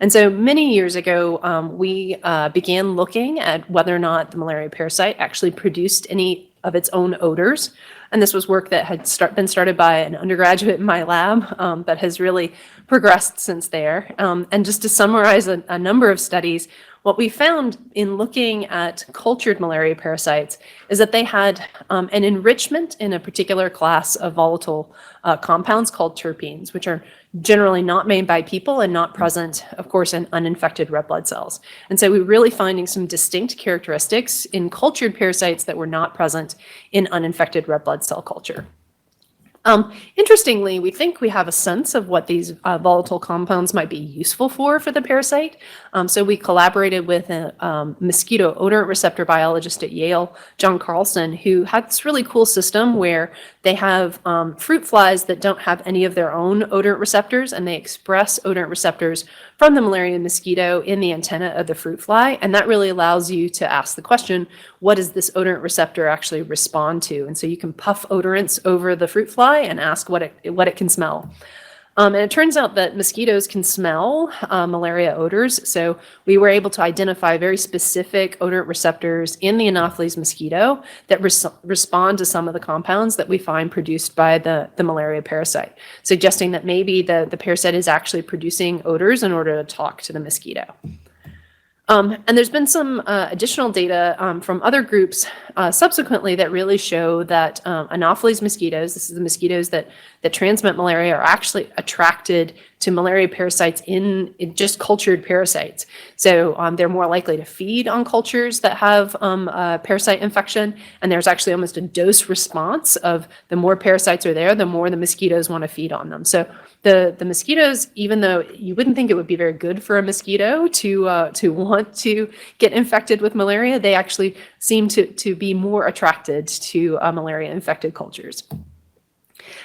And so many years ago, we began looking at whether or not the malaria parasite actually produced any of its own odors. And this was work that had been started by an undergraduate in my lab, but has really progressed since there. And just to summarize a number of studies, what we found in looking at cultured malaria parasites is that they had an enrichment in a particular class of volatile compounds called terpenes, which are generally not made by people and not present, of course, in uninfected red blood cells. And so we're really finding some distinct characteristics in cultured parasites that were not present in uninfected red blood cell culture. Interestingly, we think we have a sense of what these volatile compounds might be useful for the parasite. So we collaborated with a mosquito odorant receptor biologist at Yale, John Carlson, who had this really cool system where they have fruit flies that don't have any of their own odorant receptors, and they express odorant receptors from the malaria mosquito in the antenna of the fruit fly. And that really allows you to ask the question, what does this odorant receptor actually respond to? And so you can puff odorants over the fruit fly and ask what it can smell. And it turns out that mosquitoes can smell malaria odors. So we were able to identify very specific odorant receptors in the Anopheles mosquito that respond to some of the compounds that we find produced by the malaria parasite, suggesting that maybe the parasite is actually producing odors in order to talk to the mosquito. And there's been some additional data from other groups subsequently that really show that Anopheles mosquitoes, this is the mosquitoes that transmit malaria, are actually attracted to malaria parasites in just cultured parasites. So they're more likely to feed on cultures that have parasite infection. And there's actually almost a dose response of the more parasites are there, the more the mosquitoes want to feed on them. So the mosquitoes, even though you wouldn't think it would be very good for a mosquito to want to get infected with malaria, they actually seem to be more attracted to malaria-infected cultures.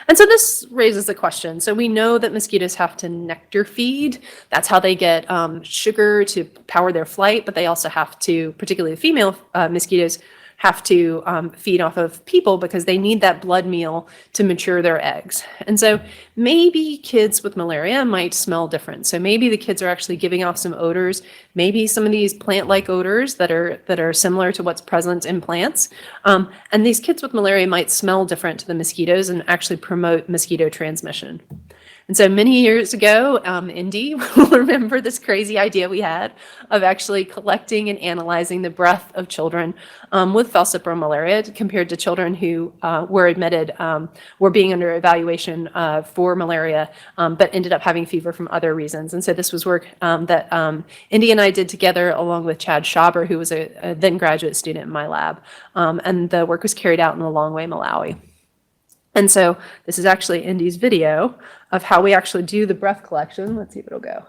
And so this raises a question. So we know that mosquitoes have to nectar feed. That's how they get sugar to power their flight, but they also have to, particularly the female mosquitoes, have to feed off of people because they need that blood meal to mature their eggs. And so maybe kids with malaria might smell different. So maybe the kids are actually giving off some odors, maybe some of these plant-like odors that are similar to what's present in plants. And these kids with malaria might smell different to the mosquitoes and actually promote mosquito transmission. And so many years ago, Indy will remember this crazy idea we had of actually collecting and analyzing the breath of children with falciparum malaria compared to children who were being under evaluation for malaria, but ended up having fever from other reasons. And so this was work that Indy and I did together along with Chad Schaber, who was a then graduate student in my lab. And the work was carried out in Lilongwe, Malawi. And so this is actually Indy's video of how we actually do the breath collection. Let's see if it'll go.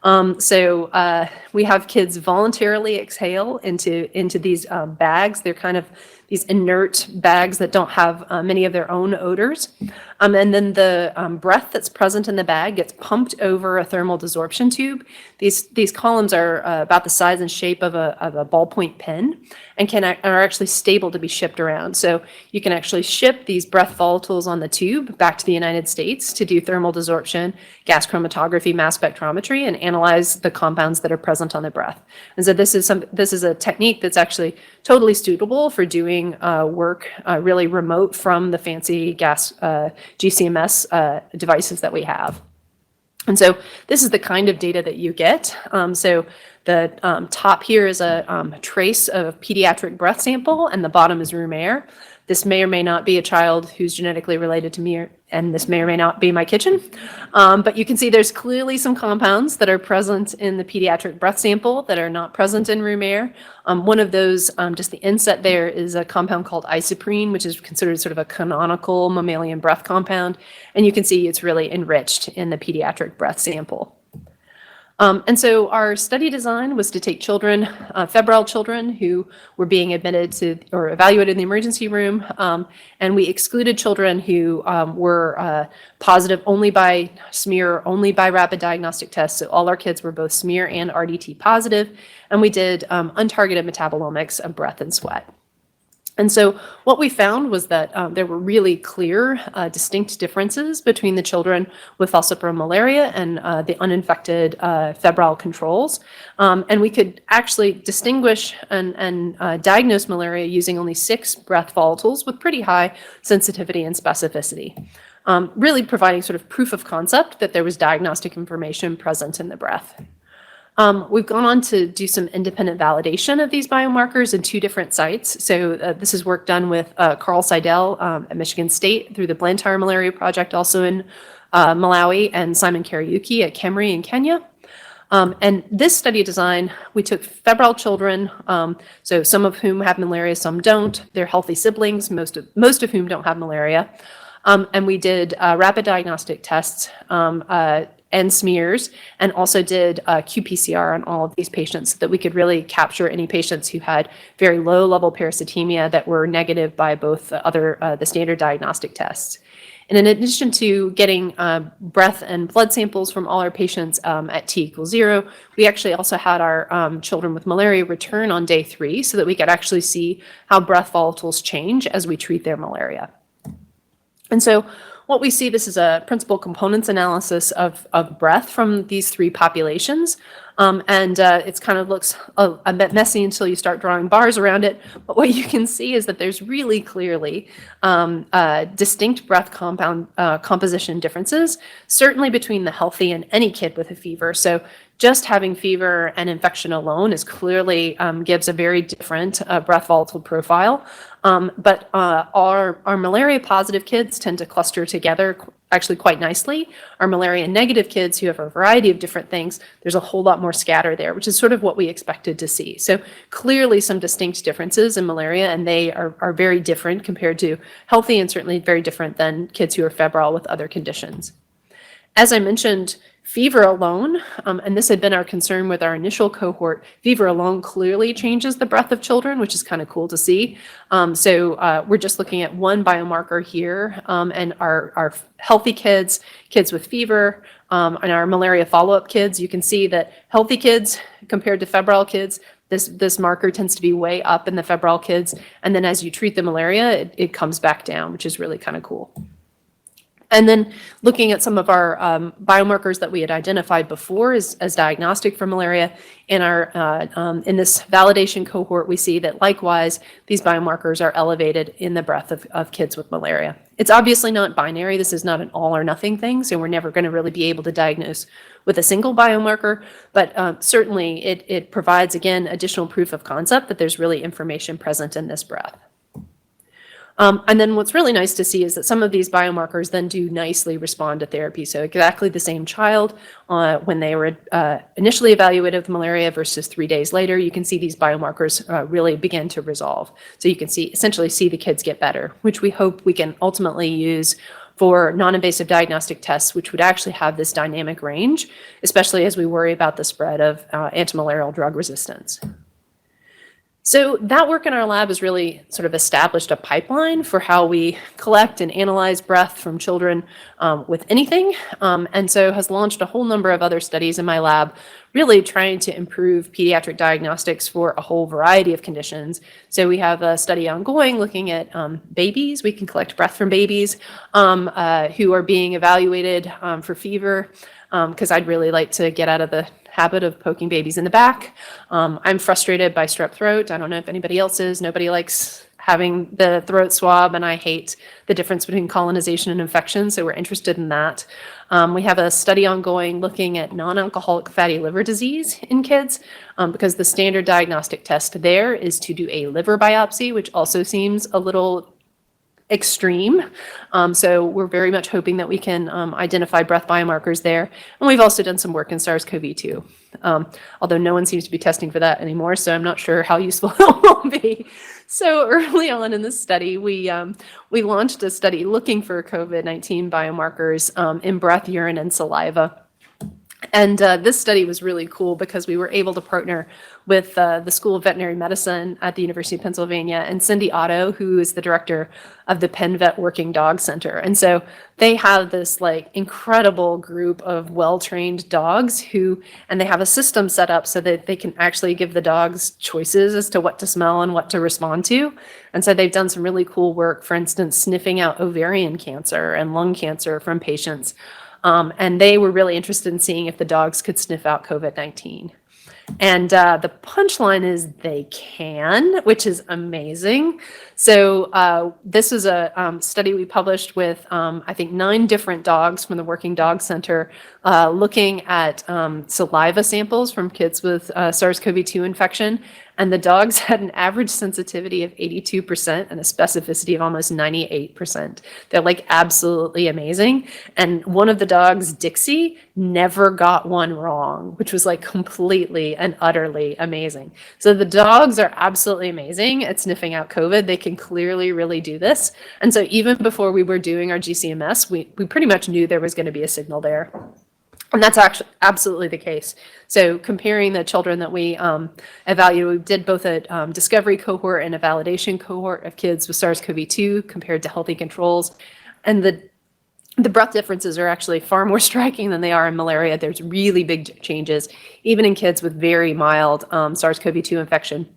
We have kids voluntarily exhale into these bags. They're kind of these inert bags that don't have many of their own odors. And then the breath that's present in the bag gets pumped over a thermal desorption tube. These columns are about the size and shape of a ballpoint pen and are actually stable to be shipped around. So you can actually ship these breath volatiles on the tube back to the United States to do thermal desorption, gas chromatography, mass spectrometry, and analyze the compounds that are present on the breath. And so this is a technique that's actually totally suitable for doing work really remote from the fancy gas GCMS devices that we have. And so this is the kind of data that you get. So the top here is a trace of pediatric breath sample, and the bottom is room air. This may or may not be a child who's genetically related to me, and this may or may not be my kitchen. But you can see there's clearly some compounds that are present in the pediatric breath sample that are not present in room air. One of those, just the inset there, is a compound called isoprene, which is considered sort of a canonical mammalian breath compound. And you can see it's really enriched in the pediatric breath sample. And so our study design was to take children, febrile children who were being admitted to or evaluated in the emergency room, and we excluded children who were positive only by smear, only by rapid diagnostic tests. So all our kids were both smear and RDT positive, and we did untargeted metabolomics of breath and sweat. And so what we found was that there were really clear, distinct differences between the children with falciparum malaria and the uninfected febrile controls. And we could actually distinguish and diagnose malaria using only 6 breath volatiles with pretty high sensitivity and specificity, really providing sort of proof of concept that there was diagnostic information present in the breath. We've gone on to do some independent validation of these biomarkers in 2 different sites. So this is work done with Carl Seidel at Michigan State through the Blantyre Malaria Project, also in Malawi, and Simon Kariuki at Kemri in Kenya. And this study design, we took febrile children, so some of whom have malaria, some don't. They're healthy siblings, most of whom don't have malaria. And we did rapid diagnostic tests and smears, and also did qPCR on all of these patients so that we could really capture any patients who had very low level parasitemia that were negative by both the standard diagnostic tests. And in addition to getting breath and blood samples from all our patients at T=0, we actually also had our children with malaria return on day 3 so that we could actually see how breath volatiles change as we treat their malaria. And so what we see, this is a principal components analysis of breath from these 3 populations. It's kind of looks a bit messy until you start drawing bars around it. But what you can see is that there's really clearly distinct breath composition differerences, certainly between the healthy and any kid with a fever. So just having fever and infection alone is clearly gives a very different breath volatile profile. But our malaria positive kids tend to cluster together actually quite nicely. Our malaria negative kids who have a variety of different things, there's a whole lot more scatter there, which is sort of what we expected to see. So clearly some distinct differences in malaria, and they are very different compared to healthy, and certainly very different than kids who are febrile with other conditions. As I mentioned, fever alone, and this had been our concern with our initial cohort, fever alone clearly changes the breath of children, which is kind of cool to see. We're just looking at one biomarker here, and our healthy kids with fever, and our malaria follow-up kids, you can see that healthy kids compared to febrile kids, this marker tends to be way up in the febrile kids, and then as you treat the malaria, it comes back down, which is really kind of cool. And then looking at some of our biomarkers that we had identified before as diagnostic for malaria, in this validation cohort, we see that likewise, these biomarkers are elevated in the breath of kids with malaria. It's obviously not binary. This is not an all or nothing thing, so we're never going to really be able to diagnose with a single biomarker, but certainly it provides, again, additional proof of concept that there's really information present in this breath. And then what's really nice to see is that some of these biomarkers then do nicely respond to therapy. So exactly the same child when they were initially evaluated with malaria versus 3 days later, you can see these biomarkers really begin to resolve. So you can essentially see the kids get better, which we hope we can ultimately use for non-invasive diagnostic tests, which would actually have this dynamic range, especially as we worry about the spread of antimalarial drug resistance. So that work in our lab has really sort of established a pipeline for how we collect and analyze breath from children with anything, and so has launched a whole number of other studies in my lab, really trying to improve pediatric diagnostics for a whole variety of conditions. So we have a study ongoing looking at babies. We can collect breath from babies who are being evaluated for fever, because I'd really like to get out of the habit of poking babies in the back. I'm frustrated by strep throat. I don't know if anybody else is. Nobody likes having the throat swab, and I hate the difference between colonization and infection, so we're interested in that. We have a study ongoing looking at non-alcoholic fatty liver disease in kids, because the standard diagnostic test there is to do a liver biopsy, which also seems a little extreme. So we're very much hoping that we can identify breath biomarkers there. And we've also done some work in SARS-CoV-2, although no one seems to be testing for that anymore, so I'm not sure how useful it will be. So early on in this study, we launched a study looking for COVID-19 biomarkers in breath, urine, and saliva. And this study was really cool because we were able to partner with the School of Veterinary Medicine at the University of Pennsylvania and Cindy Otto, who is the director of the Penn Vet Working Dog Center. And so they have this like incredible group of well-trained dogs and they have a system set up so that they can actually give the dogs choices as to what to smell and what to respond to. And so they've done some really cool work, for instance, sniffing out ovarian cancer and lung cancer from patients. And they were really interested in seeing if the dogs could sniff out COVID-19. And the punchline is they can, which is amazing. So this is a study we published with, I think, 9 different dogs from the Working Dog Center, looking at saliva samples from kids with SARS-CoV-2 infection. And the dogs had an average sensitivity of 82% and a specificity of almost 98%. They're like absolutely amazing. And one of the dogs, Dixie, never got one wrong, which was like completely and utterly amazing. So the dogs are absolutely amazing at sniffing out COVID. They can clearly really do this. And so even before we were doing our GCMS, we pretty much knew there was going to be a signal there. And that's actually absolutely the case. So comparing the children that we evaluated, we did both a discovery cohort and a validation cohort of kids with SARS-CoV-2 compared to healthy controls. And the breath differences are actually far more striking than they are in malaria. There's really big changes, even in kids with very mild SARS-CoV-2 infection.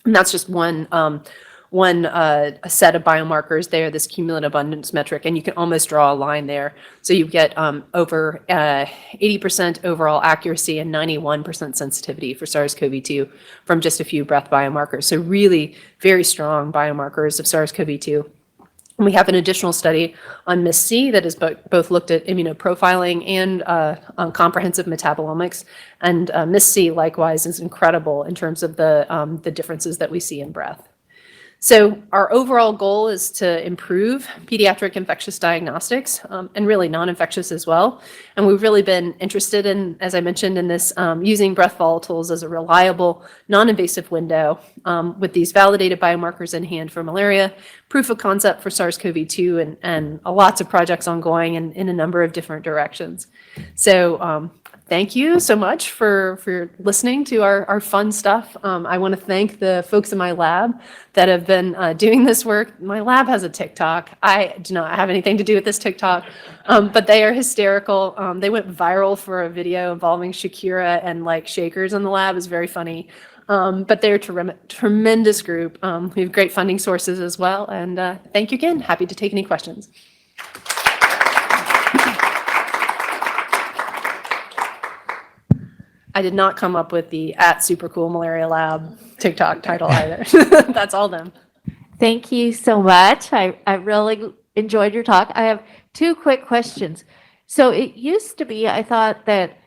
And that's just one a set of biomarkers there, this cumulative abundance metric, and you can almost draw a line there. So you get over 80% overall accuracy and 91% sensitivity for SARS-CoV-2 from just a few breath biomarkers. So really very strong biomarkers of SARS-CoV-2. And we have an additional study on MIS-C that has both looked at immunoprofiling and comprehensive metabolomics. And MIS-C likewise is incredible in terms of the differences that we see in breath. So our overall goal is to improve pediatric infectious diagnostics and really non-infectious as well. And we've really been interested in, as I mentioned, in this using breath volatiles as a reliable, non-invasive window with these validated biomarkers in hand for malaria, proof of concept for SARS-CoV-2, and lots of projects ongoing in a number of different directions. So thank you so much for listening to our fun stuff. I want to thank the folks in my lab that have been doing this work. My lab has a TikTok. I do not have anything to do with this TikTok, but they are hysterical. They went viral for a video involving Shakira and like shakers in the lab. It's very funny. But they're a tremendous group. We have great funding sources as well. And thank you again. Happy to take any questions. I did not come up with the @SuperCoolMalariaLab TikTok title either. That's all them. Thank you so much. I really enjoyed your talk. I have 2 quick questions. So it used to be, I thought that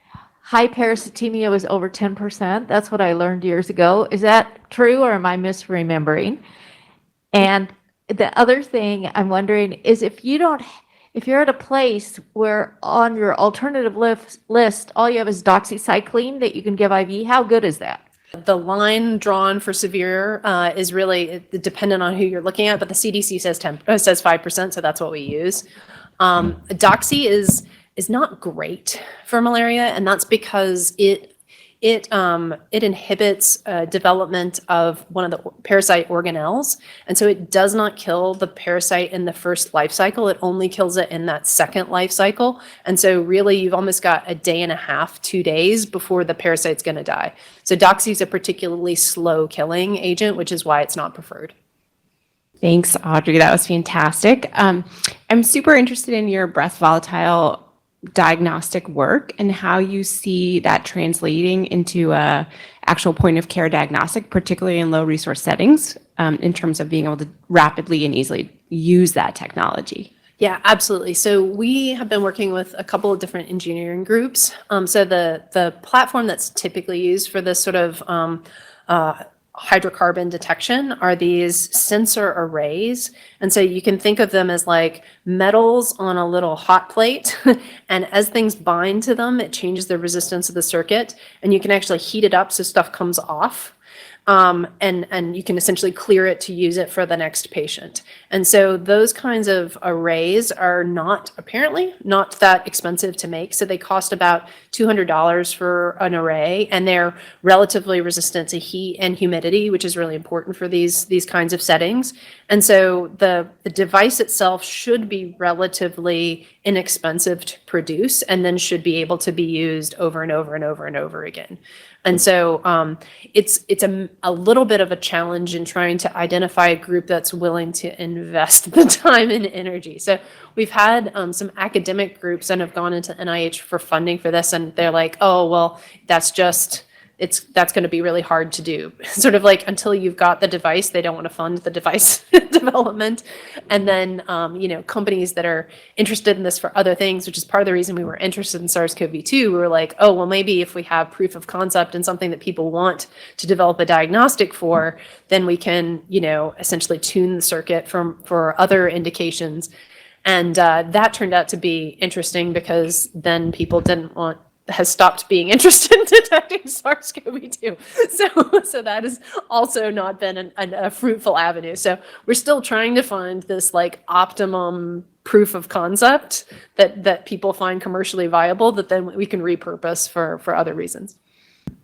high parasitemia was over 10%. That's what I learned years ago. Is that true or am I misremembering? And the other thing I'm wondering is if you're at a place where on your alternative list, all you have is doxycycline that you can give IV, how good is that? The line drawn for severe is really dependent on who you're looking at, but the CDC says 5%, so that's what we use. Doxy is not great for malaria, and that's because it inhibits development of one of the parasite organelles, and so it does not kill the parasite in the first life cycle. It only kills it in that second life cycle, and so really you've almost got a day and a half, 2 days before the parasite's going to die. So Doxy is a particularly slow killing agent, which is why it's not preferred. Thanks, Audrey. That was fantastic. I'm super interested in your breath volatile diagnostic work and how you see that translating into a actual point of care diagnostic, particularly in low resource settings, in terms of being able to rapidly and easily use that technology. Yeah, absolutely. So we have been working with a couple of different engineering groups. So the platform that's typically used for this sort of hydrocarbon detection are these sensor arrays. And so you can think of them as like metals on a little hot plate. And as things bind to them, it changes the resistance of the circuit. And you can actually heat it up so stuff comes off. And you can essentially clear it to use it for the next patient. And so those kinds of arrays are apparently not that expensive to make. So they cost about $200 for an array, and they're relatively resistant to heat and humidity, which is really important for these kinds of settings. And so the device itself should be relatively inexpensive to produce, and then should be able to be used over and over and over and over again. And so it's a little bit of a challenge in trying to identify a group that's willing to invest the time and energy. So we've had some academic groups that have gone into NIH for funding for this, and they're like, oh, well, that's going to be really hard to do. Sort of like until you've got the device, they don't want to fund the device development. And then, companies that are interested in this for other things, which is part of the reason we were interested in SARS-CoV-2, we were like, oh, well, maybe if we have proof of concept and something that people want to develop a diagnostic for, then we can, essentially tune the circuit for other indications. And that turned out to be interesting because then people has stopped being interested in detecting SARS-CoV-2. So that has also not been a fruitful avenue. So we're still trying to find this like optimum proof of concept that people find commercially viable that then we can repurpose for other reasons.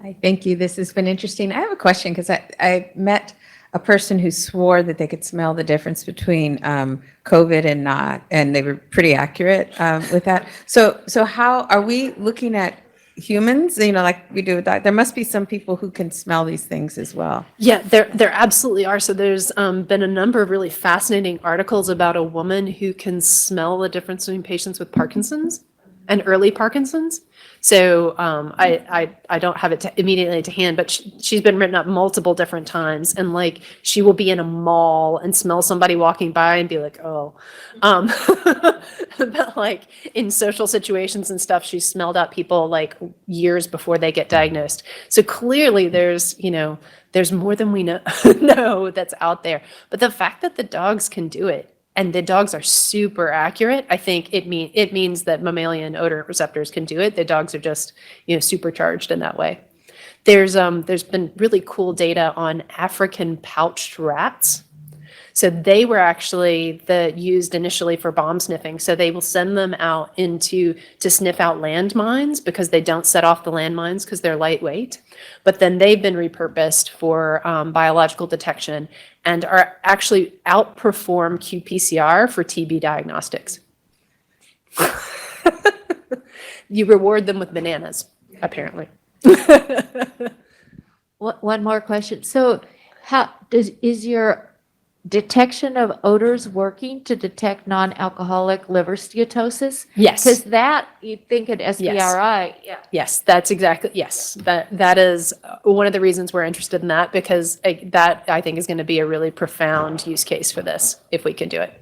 I thank you. This has been interesting. I have a question because I met a person who swore that they could smell the difference between COVID and not, and they were pretty accurate with that. So how are we looking at humans? Like we do with that. There must be some people who can smell these things as well. Yeah, there absolutely are. So there's been a number of really fascinating articles about a woman who can smell the difference between patients with Parkinson's and early Parkinson's. So I don't have it immediately to hand, but she's been written up multiple different times. And like, she will be in a mall and smell somebody walking by and be like, oh. But like in social situations and stuff, she's smelled out people like years before they get diagnosed. So clearly there's more than we know that's out there. But the fact that the dogs can do it, and the dogs are super accurate, I think it means that mammalian odor receptors can do it. The dogs are just, supercharged in that way. There's been really cool data on African pouched rats. So they were actually used initially for bomb sniffing. So they will send them out to sniff out landmines because they don't set off the landmines because they're lightweight. But then they've been repurposed for biological detection and are actually outperform qPCR for TB diagnostics. You reward them with bananas, apparently. One more question. So is your detection of odors working to detect non-alcoholic liver steatosis? Yes. Because that, you think at SBRI, yeah. Yes, that's exactly, yes. That is one of the reasons we're interested in that, because that I think is going to be a really profound use case for this, if we can do it.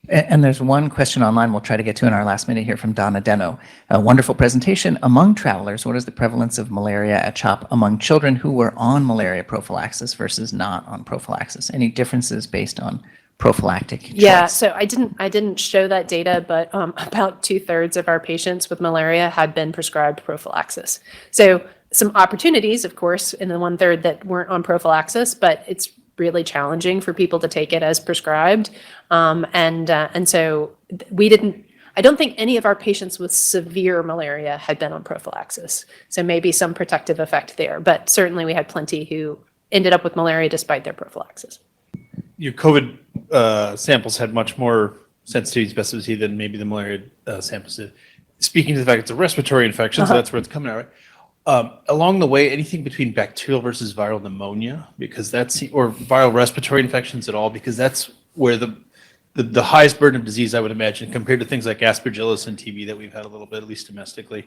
And there's one question online we'll try to get to in our last minute here from Donna Deno. A wonderful presentation. Among travelers, what is the prevalence of malaria at CHOP among children who were on malaria prophylaxis versus not on prophylaxis? Any differences based on prophylactic choice? Yeah, so I didn't show that data, but about 2/3 of our patients with malaria had been prescribed prophylaxis. So some opportunities, of course, in the 1/3 that weren't on prophylaxis, but it's really challenging for people to take it as prescribed. And so I don't think any of our patients with severe malaria had been on prophylaxis. So maybe some protective effect there, but certainly we had plenty who ended up with malaria despite their prophylaxis. Your COVID samples had much more sensitivity and specificity than maybe the malaria samples did. Speaking to the fact it's a respiratory infection, so that's where it's coming out, right? Along the way, anything between bacterial versus viral pneumonia, because that's, or viral respiratory infections at all, because that's where the highest burden of disease, I would imagine, compared to things like aspergillus and TB that we've had a little bit, at least domestically,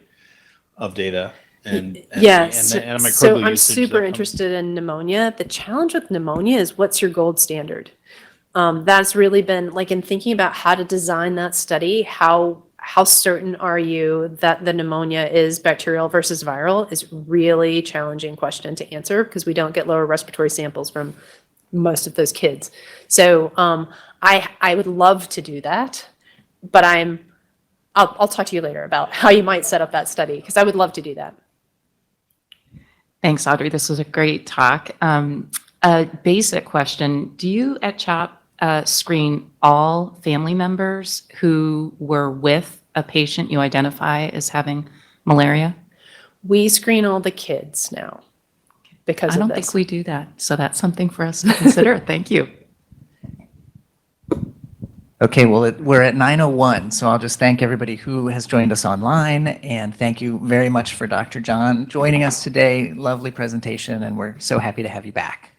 of data. And Yes. antimicrobial So I'm usage super that interested in pneumonia. The challenge with pneumonia is what's your gold standard? That's really been like in thinking about how to design that study, how certain are you that the pneumonia is bacterial versus viral is really challenging question to answer because we don't get lower respiratory samples from most of those kids. So I would love to do that, but I'll talk to you later about how you might set up that study because I would love to do that. Thanks, Audrey. This was a great talk. A basic question. Do you at CHOP screen all family members who were with a patient you identify as having malaria? We screen all the kids now because I don't of this. think we do that. So that's something for us to consider. Thank you. Okay, well, we're at 9:01, so I'll just thank everybody who has joined us online, and thank you very much for Dr. John joining us today. Lovely presentation, and we're so happy to have you back.